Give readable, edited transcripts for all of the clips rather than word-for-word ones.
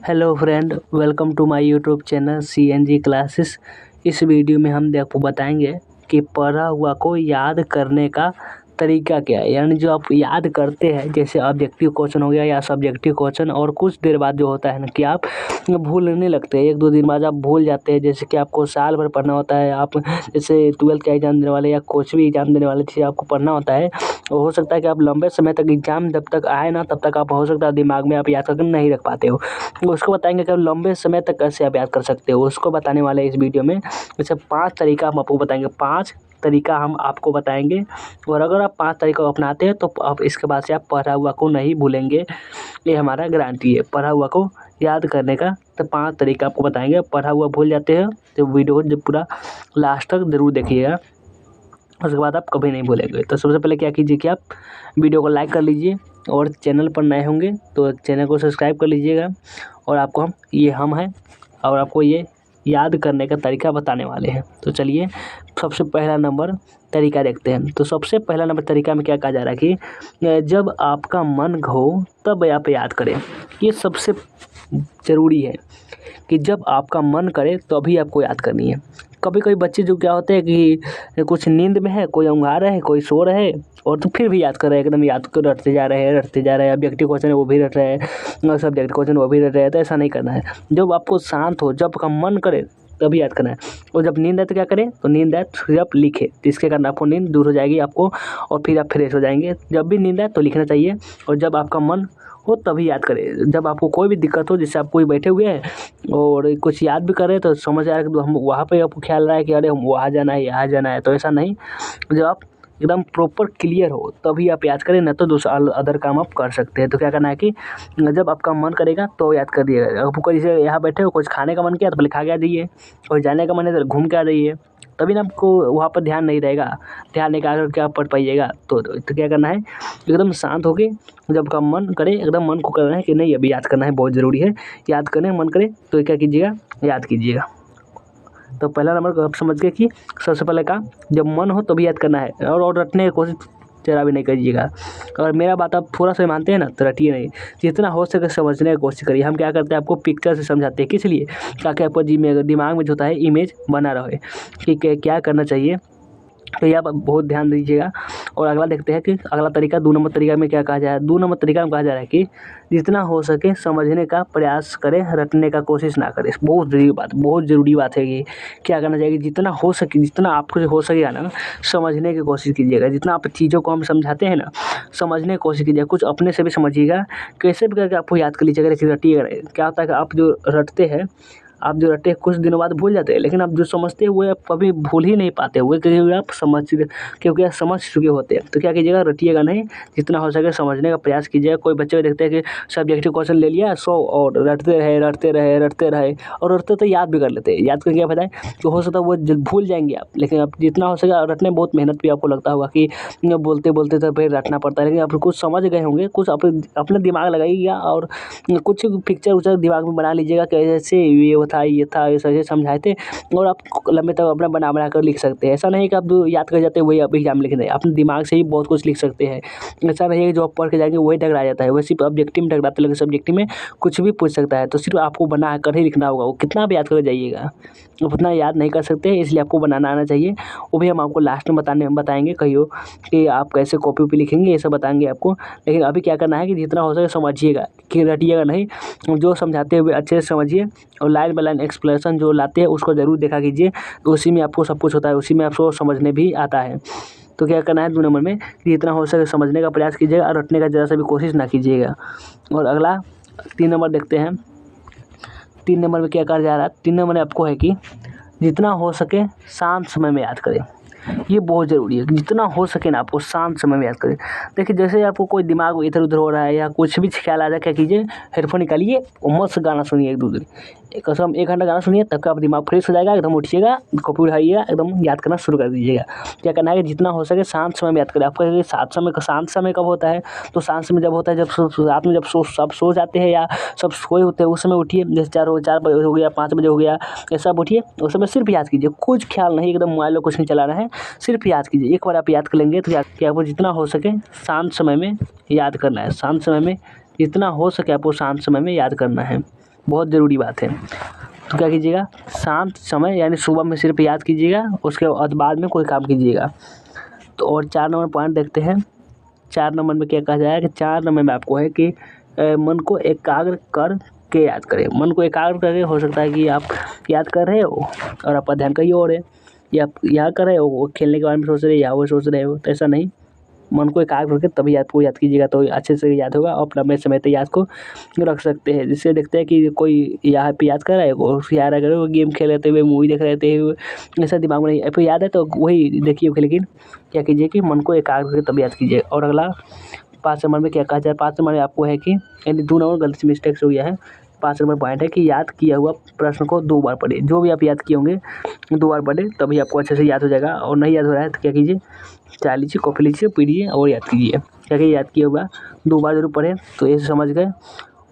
Hello friend, welcome to my YouTube channel CNG classes. इस video में हम आपको बताएंगे कि पढ़ा हुआ को याद करने का तरीका क्या है। यानी जो आप याद करते हैं, जैसे ऑब्जेक्टिव क्वेश्चन हो गया या सब्जेक्टिव क्वेश्चन, और कुछ देर बाद जो होता है ना कि आप भूलने लगते हैं। 1-2 दिन बाद आप भूल जाते हैं। जैसे कि आपको साल भर पढ़ना होता है, आप जैसे 12th का एग्ज़ाम देने वाले या कुछ भी एग्ज़ाम देने वाले थे, आपको पढ़ना होता है। हो सकता है कि आप लंबे समय तक एग्ज़ाम जब तक आए ना, तब तक आप हो सकता है दिमाग में आप याद करके नहीं रख पाते हो। उसको बताएंगे कि लंबे समय तक कैसे आप याद कर सकते हो, उसको बताने वाले हैं इस वीडियो में। जैसे 5 तरीका हम आपको बताएंगे, 5 तरीका हम आपको बताएंगे, और अगर आप 5 तरीका अपनाते हैं तो आप इसके बाद से आप पढ़ा हुआ को नहीं भूलेंगे। ये हमारा गारंटी है पढ़ा हुआ को याद करने का। तो 5 तरीका आपको बताएंगे। पढ़ा हुआ भूल जाते हैं तो वीडियो को जब पूरा लास्ट तक ज़रूर देखिएगा, उसके बाद आप कभी नहीं भूलेंगे। तो सबसे पहले क्या कीजिए कि आप वीडियो को लाइक कर लीजिए, और चैनल पर नए होंगे तो चैनल को सब्सक्राइब कर लीजिएगा। और आपको हम हैं और आपको ये याद करने का तरीका बताने वाले हैं। तो चलिए सबसे पहला नंबर तरीका देखते हैं। तो सबसे पहला नंबर तरीका में क्या कहा जा रहा है कि जब आपका मन हो तब आप याद करें। ये सबसे ज़रूरी है कि जब आपका मन करे तभी आपको याद करनी है। कभी-कभी बच्चे जो क्या होते हैं कि कुछ नींद में है, कोई ऊँघा रहा है, कोई सो रहे हैं, और तो फिर भी याद कर रहे हैं, एकदम याद को रटते जा रहे हैं। ऑब्जेक्टिव क्वेश्चन है वो भी रट रहे हैं, सब्जेक्ट क्वेश्चन वो भी रट रहे हैं। तो ऐसा नहीं करना है। जब आपको शांत हो, जब आपका मन करे तभी याद करना है। और जब नींद आए तो क्या करें, तो नींद आए तो आप लिखें। तो इसके कारण आपको नींद दूर हो जाएगी आपको, और फिर आप फ्रेश हो जाएंगे। जब भी नींद आए तो लिखना चाहिए, और जब आपका मन हो तभी याद करें। जब आपको कोई भी दिक्कत हो, जैसे आप कोई बैठे हुए हैं और कुछ याद भी कर रहे हैं, तो समझ आ रहा है कि हम वहाँ पे आपको ख्याल रहा है कि अरे हम वहाँ जाना है, यहाँ जाना है, तो ऐसा नहीं। जब आप एकदम प्रॉपर क्लियर हो तभी आप याद करें, ना तो दूसरा अदर काम आप कर सकते हैं। तो क्या करना है कि जब आपका मन करेगा तो याद कर दिएगा। आपको जैसे यहाँ बैठे हो, कुछ खाने का मन किया तो पहले खा के आ जाइए, और जाने का मन है तो घूम के आ जाइए। तभी ना आपको वहाँ पर ध्यान नहीं रहेगा। ध्यान नहीं कर के आप पढ़ पाइएगा। तो क्या करना है, एकदम शांत होके जब आपका मन करे, एकदम मन को करना है कि नहीं अभी याद करना है, बहुत ज़रूरी है याद करने। मन करे तो क्या कीजिएगा, याद कीजिएगा। तो पहला नंबर को आप समझ गए कि सबसे पहले काम जब मन हो तभी याद करना है, और रटने की कोशिश ज़रा भी नहीं करिएगा। अगर मेरा बात आप थोड़ा सा मानते हैं ना तो रटिए नहीं, जितना हो सके समझने की कोशिश करिए। हम क्या करते हैं, आपको पिक्चर से समझाते हैं, किस लिए, ताकि आपको दिमाग में जो होता है इमेज बना रहे कि क्या करना चाहिए। तो ये आप बहुत ध्यान दीजिएगा। और अगला देखते हैं कि अगला तरीका 2 नंबर तरीका में क्या कहा जा रहा है। 2 नंबर तरीका में कहा जा रहा है कि जितना हो सके समझने का प्रयास करें, रटने का कोशिश ना करें। बहुत ज़रूरी बात है ये। क्या करना चाहिए, जितना हो सके, जितना आपको हो सकेगा ना, समझने की कोशिश कीजिएगा। जितना आप चीज़ों को हम समझाते हैं ना, समझने की कोशिश कीजिएगा। कुछ अपने से भी समझिएगा, कैसे भी करके आपको याद कर लीजिएगा, लेकिन रटिएगा नहीं। क्या होता है कि आप जो रटते हैं, कुछ दिनों बाद भूल जाते हैं, लेकिन आप जो समझते हैं वो आप कभी भूल ही नहीं पाते। वो क्योंकि आप समझ चुके होते हैं। तो क्या कीजिएगा, रटिएगा नहीं, जितना हो सके समझने का प्रयास कीजिएगा। कोई बच्चे को देखते हैं कि सब्जेक्टिव क्वेश्चन ले लिया 100, और रटते रहे, और रटते तो याद भी कर लेते हैं। याद करके क्या फायदा है, तो हो सकता है वो भूल जाएंगे आप। लेकिन आप जितना हो सके रटने, बहुत मेहनत भी आपको लगता होगा कि बोलते बोलते तो फिर रटना पड़ता है, लेकिन आप कुछ समझ गए होंगे, कुछ अपने दिमाग लगाइएगा, और कुछ पिक्चर उचर दिमाग में बना लीजिएगा कि ऐसे ये था, ऐसे समझाए थे, और आप लंबे तक अपना बना कर लिख सकते हैं। ऐसा नहीं कि आप जो याद कर जाते हैं वही आप एग्जाम में लिख रहे हैं, अपने दिमाग से ही बहुत कुछ लिख सकते हैं। ऐसा नहीं है कि जो आप पढ़ के जाएंगे वही टकरा जाता है। वह सिर्फ ऑब्जेक्टिव में टकराता है, लेकिन सब्जेक्टिव में कुछ भी पूछ सकता है। तो सिर्फ आपको बना कर ही लिखना होगा। वो कितना भी याद कर जाइएगा, उतना याद नहीं कर सकते, इसलिए आपको बनाना आना चाहिए। वो भी हम आपको लास्ट में बताएंगे कहियो कि आप कैसे कॉपी पे लिखेंगे, ये सब बताएंगे आपको। लेकिन अभी क्या करना है कि जितना हो सके समझिएगा, कि रटिएगा नहीं। जो समझाते हुए अच्छे से समझिए, और लाइन बाय लाइन एक्सप्लेनेशन जो लाते हैं उसको ज़रूर देखा कीजिए। तो उसी में आपको सब कुछ होता है, उसी में आपको समझने भी आता है। तो क्या करना है 2 नंबर में, कि जितना हो सके समझने का प्रयास कीजिएगा, और रटने का ज़रा सा भी कोशिश ना कीजिएगा। और अगला 3 नंबर देखते हैं। 3 नंबर में क्या कहा जा रहा है, 3 नंबर में आपको है कि जितना हो सके शांत समय में याद करें। ये बहुत ज़रूरी है, जितना हो सके ना आपको शांत समय में याद करें। देखिए, जैसे आपको कोई दिमाग इधर उधर हो रहा है या कुछ भी ख्याल आ जाए, क्या कीजिए, हेडफोन निकालिए और मस्त गाना सुनिए 1-2 दिन। कसम 1 घंटा गाना सुनिए, तब का आप दिमाग फ्रेश हो जाएगा। एकदम उठिएगा, कॉपी उठाइएगा, एकदम याद करना शुरू कर दीजिएगा। क्या करना है कि जितना हो सके शांत समय में याद करें। आपका ये शांत समय कब होता है, तो शांत समय जब होता है जब रात में, जब सब सो जाते हैं या सब सोए होते हैं, उस समय उठिए। जैसे 4 बजे हो गया, 5 बजे हो गया, ऐसा आप उठिए। उस समय सिर्फ याद कीजिए, कुछ ख्याल नहीं, एकदम मोबाइल में कुछ नहीं चलाना है, सिर्फ याद कीजिए। एक बार आप याद कर लेंगे तो कि आपको जितना हो सके शांत समय में याद करना है। शांत समय में जितना हो सके आपको शांत समय में याद करना है। बहुत ज़रूरी बात है। तो क्या कीजिएगा, शांत समय यानी सुबह में सिर्फ याद कीजिएगा, उसके बाद में कोई काम कीजिएगा। तो और 4 नंबर पॉइंट देखते हैं। 4 नंबर में क्या कहा जाए कि 4 नंबर में आपको है कि मन को एकाग्र कर के याद करें। मन को एकाग्र करके, हो सकता है कि आप याद कर रहे हो और आपका ध्यान कहीं और है, या आप यहाँ कर रहे हो वो खेलने के बारे में सोच रहे हो या वो सोच रहे हो, तो ऐसा नहीं। मन को एकाग्र करके तभी याद कीजिएगा, तो अच्छे से याद होगा और लंबे समय तक याद को रख सकते हैं। जिससे देखते हैं कि कोई यहाँ पे याद कर रहा है, उसको याद अगर वो गेम खेल रहे थे, मूवी देख रहे थे, ऐसा दिमाग में नहीं फिर याद है तो वही देखिए। लेकिन क्या कीजिए कि मन को एकाग्र करके तब याद कीजिए। और अगला 5 नंबर में क्या कहा जाए, 5 नंबर में आपको है कि यानी 2 नंबर गलती से मिस्टेक हो गया है। 5 नंबर पॉइंट है कि याद किया हुआ प्रश्न को 2 बार पढ़े। जो भी आप याद किए होंगे 2 बार पढ़े, तभी आपको अच्छे से याद हो जाएगा। और नहीं याद हो रहा है तो क्या कीजिए, चाय लीजिए, कॉफ़ी लीजिए, पीजिए और याद कीजिए। क्या कि याद किया हुआ 2 बार जरूर पढ़ें, तो ये समझ गए।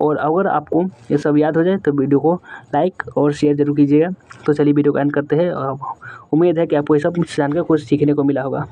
और अगर आपको ये सब याद हो जाए तो वीडियो को लाइक और शेयर जरूर कीजिएगा। तो चलिए वीडियो को एंड करते हैं, और उम्मीद है कि आपको ये सब जानकर कुछ सीखने को मिला होगा।